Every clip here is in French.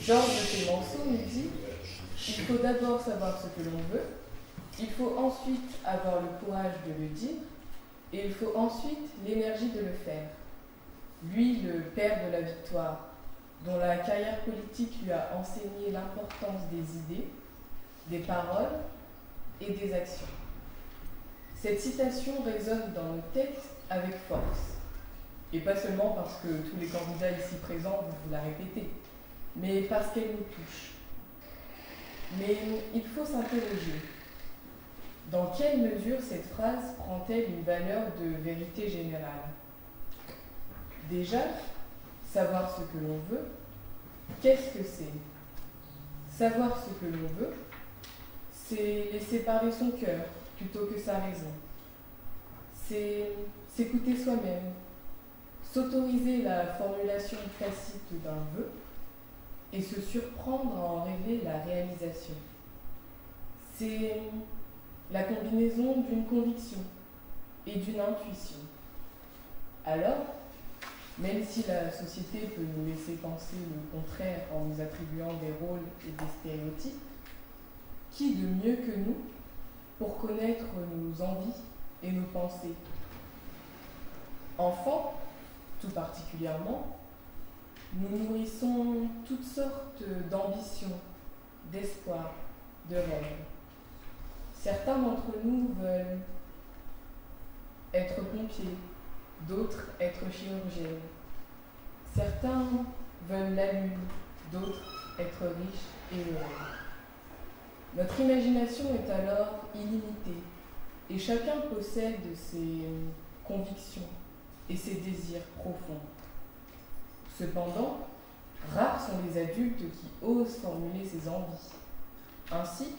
Georges Clemenceau nous dit « Il faut d'abord savoir ce que l'on veut, il faut ensuite avoir le courage de le dire, et il faut ensuite l'énergie de le faire. » Lui, le père de la victoire, dont la carrière politique lui a enseigné l'importance des idées, des paroles et des actions. Cette citation résonne dans nos têtes avec force. Et pas seulement parce que tous les candidats ici présents vous la répétez, mais parce qu'elle nous touche. Mais il faut s'interroger. Dans quelle mesure cette phrase prend-elle une valeur de vérité générale ? Déjà, savoir ce que l'on veut, qu'est-ce que c'est ? Savoir ce que l'on veut, c'est laisser parler son cœur plutôt que sa raison. C'est s'écouter soi-même, s'autoriser la formulation tacite d'un vœu et se surprendre à en rêver la réalisation. C'est la combinaison d'une conviction et d'une intuition. Alors, même si la société peut nous laisser penser le contraire en nous attribuant des rôles et des stéréotypes, qui de mieux que nous pour connaître nos envies et nos pensées ? Enfants, tout particulièrement, nous nourrissons toutes sortes d'ambitions, d'espoirs, de rêves. Certains d'entre nous veulent être pompiers, d'autres être chirurgiennes. Certains veulent la lune, d'autres être riches et heureux. Notre imagination est alors illimitée et chacun possède ses convictions et ses désirs profonds. Cependant, rares sont les adultes qui osent formuler ces envies. Ainsi,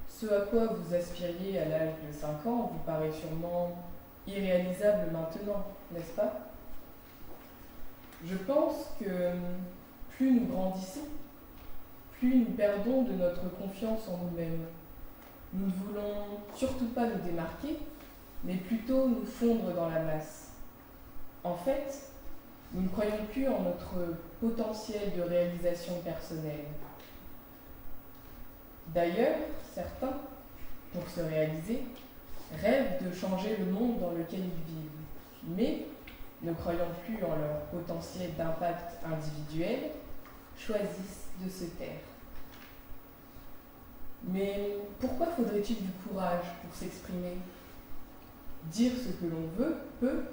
ce à quoi vous aspiriez à l'âge de 5 ans vous paraît sûrement irréalisable maintenant, n'est-ce pas ? Je pense que plus nous grandissons, plus nous perdons de notre confiance en nous-mêmes. Nous ne voulons surtout pas nous démarquer, mais plutôt nous fondre dans la masse. En fait, nous ne croyons plus en notre potentiel de réalisation personnelle. D'ailleurs, certains, pour se réaliser, rêvent de changer le monde dans lequel ils vivent, mais, ne croyant plus en leur potentiel d'impact individuel, choisissent de se taire. Mais pourquoi faudrait-il du courage pour s'exprimer ? Dire ce que l'on veut peut,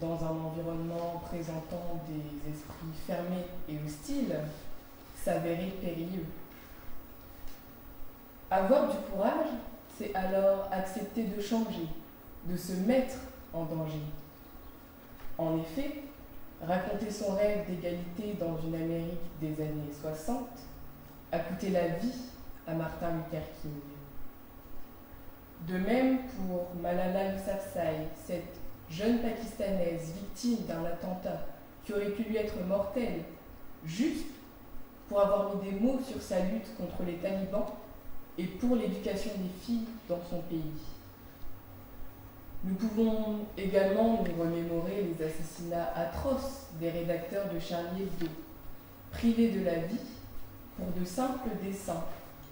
dans un environnement présentant des esprits fermés et hostiles, s'avérer périlleux. Avoir du courage, c'est alors accepter de changer, de se mettre en danger. En effet, raconter son rêve d'égalité dans une Amérique des années 60 a coûté la vie à Martin Luther King. De même pour Malala Yousafzai, cette jeune Pakistanaise victime d'un attentat qui aurait pu lui être mortel, juste pour avoir mis des mots sur sa lutte contre les talibans et pour l'éducation des filles dans son pays. Nous pouvons également nous remémorer les assassinats atroces des rédacteurs de Charlie Hebdo, privés de la vie pour de simples dessins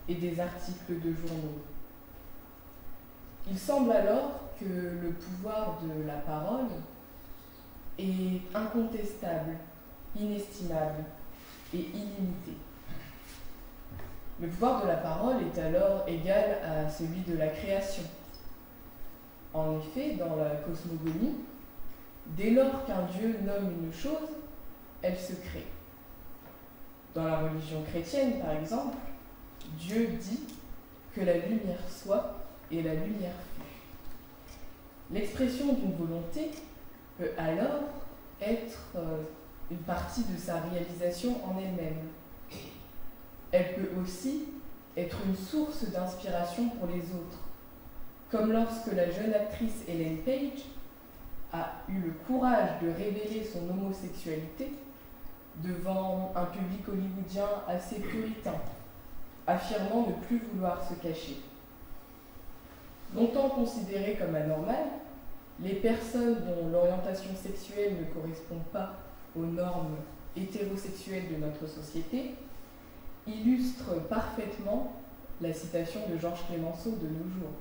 et des articles de journaux. Il semble alors que le pouvoir de la parole est incontestable, inestimable et illimité. Le pouvoir de la parole est alors égal à celui de la création. En effet, dans la cosmogonie, dès lors qu'un Dieu nomme une chose, elle se crée. Dans la religion chrétienne, par exemple, Dieu dit que la lumière soit et la lumière fut. L'expression d'une volonté peut alors être une partie de sa réalisation en elle-même. Elle peut aussi être une source d'inspiration pour les autres, comme lorsque la jeune actrice Ellen Page a eu le courage de révéler son homosexualité devant un public hollywoodien assez puritain, affirmant ne plus vouloir se cacher. Longtemps considérées comme anormales, les personnes dont l'orientation sexuelle ne correspond pas aux normes hétérosexuelles de notre société illustre parfaitement la citation de Georges Clemenceau de nos jours.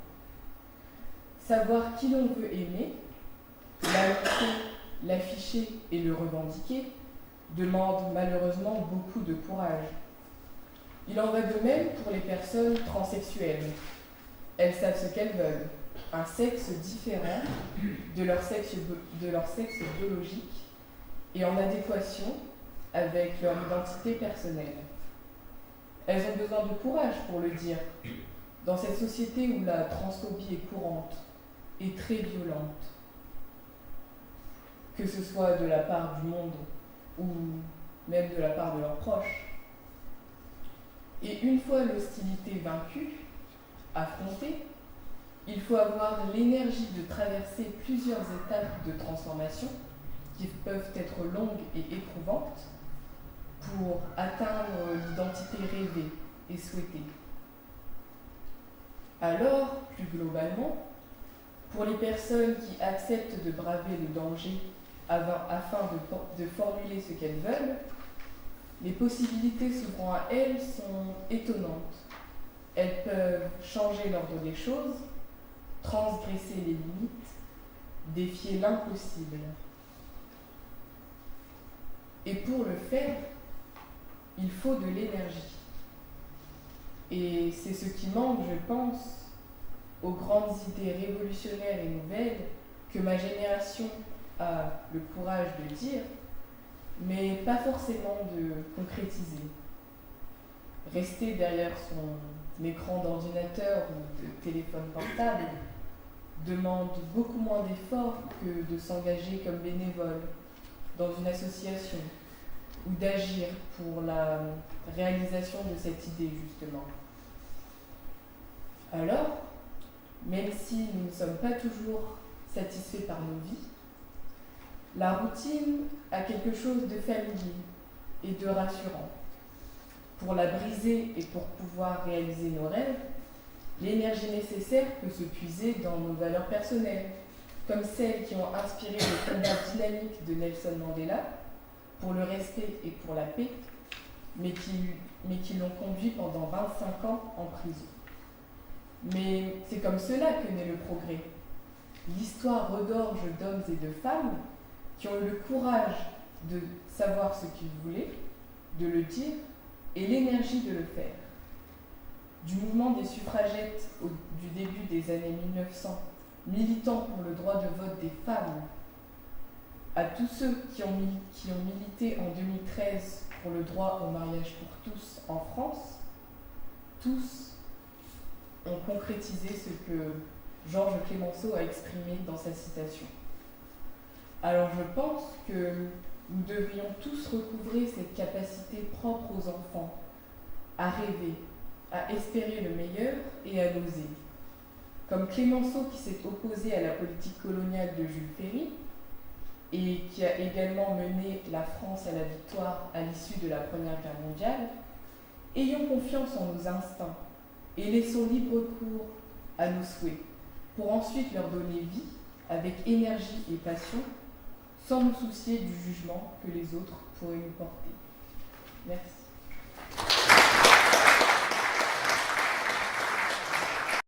Savoir qui l'on veut aimer, l'annoncer, l'afficher et le revendiquer demande malheureusement beaucoup de courage. Il en va de même pour les personnes transsexuelles. Elles savent ce qu'elles veulent, un sexe différent de leur sexe biologique et en adéquation avec leur identité personnelle. Elles ont besoin de courage pour le dire, dans cette société où la transphobie est courante et très violente, que ce soit de la part du monde ou même de la part de leurs proches. Et une fois l'hostilité vaincue, affrontée, il faut avoir l'énergie de traverser plusieurs étapes de transformation qui peuvent être longues et éprouvantes pour atteindre l'identité rêvée et souhaitée. Alors, plus globalement, pour les personnes qui acceptent de braver le danger afin de formuler ce qu'elles veulent, les possibilités s'ouvrant à elles sont étonnantes. Elles peuvent changer l'ordre des choses, transgresser les limites, défier l'impossible. Et pour le faire, il faut de l'énergie. Et c'est ce qui manque, je pense, aux grandes idées révolutionnaires et nouvelles que ma génération a le courage de dire, mais pas forcément de concrétiser. Rester derrière son écran d'ordinateur ou de téléphone portable demande beaucoup moins d'efforts que de s'engager comme bénévole dans une association ou d'agir pour la réalisation de cette idée, justement. Alors, même si nous ne sommes pas toujours satisfaits par nos vies, la routine a quelque chose de familier et de rassurant. Pour la briser et pour pouvoir réaliser nos rêves, l'énergie nécessaire peut se puiser dans nos valeurs personnelles, comme celles qui ont inspiré le combat dynamique de Nelson Mandela pour le respect et pour la paix, mais qui l'ont conduit pendant 25 ans en prison. Mais c'est comme cela que naît le progrès. L'histoire regorge d'hommes et de femmes qui ont eu le courage de savoir ce qu'ils voulaient, de le dire, et l'énergie de le faire. Du mouvement des suffragettes du début des années 1900, militant pour le droit de vote des femmes, à tous ceux qui ont milité en 2013 pour le droit au mariage pour tous en France, tous ont concrétisé ce que Georges Clemenceau a exprimé dans sa citation. Alors je pense que nous devrions tous recouvrer cette capacité propre aux enfants à rêver, à espérer le meilleur et à l'oser. Comme Clemenceau qui s'est opposé à la politique coloniale de Jules Ferry et qui a également mené la France à la victoire à l'issue de la Première Guerre mondiale, ayons confiance en nos instincts et laissons libre cours à nos souhaits pour ensuite leur donner vie avec énergie et passion sans nous soucier du jugement que les autres pourraient nous porter. Merci.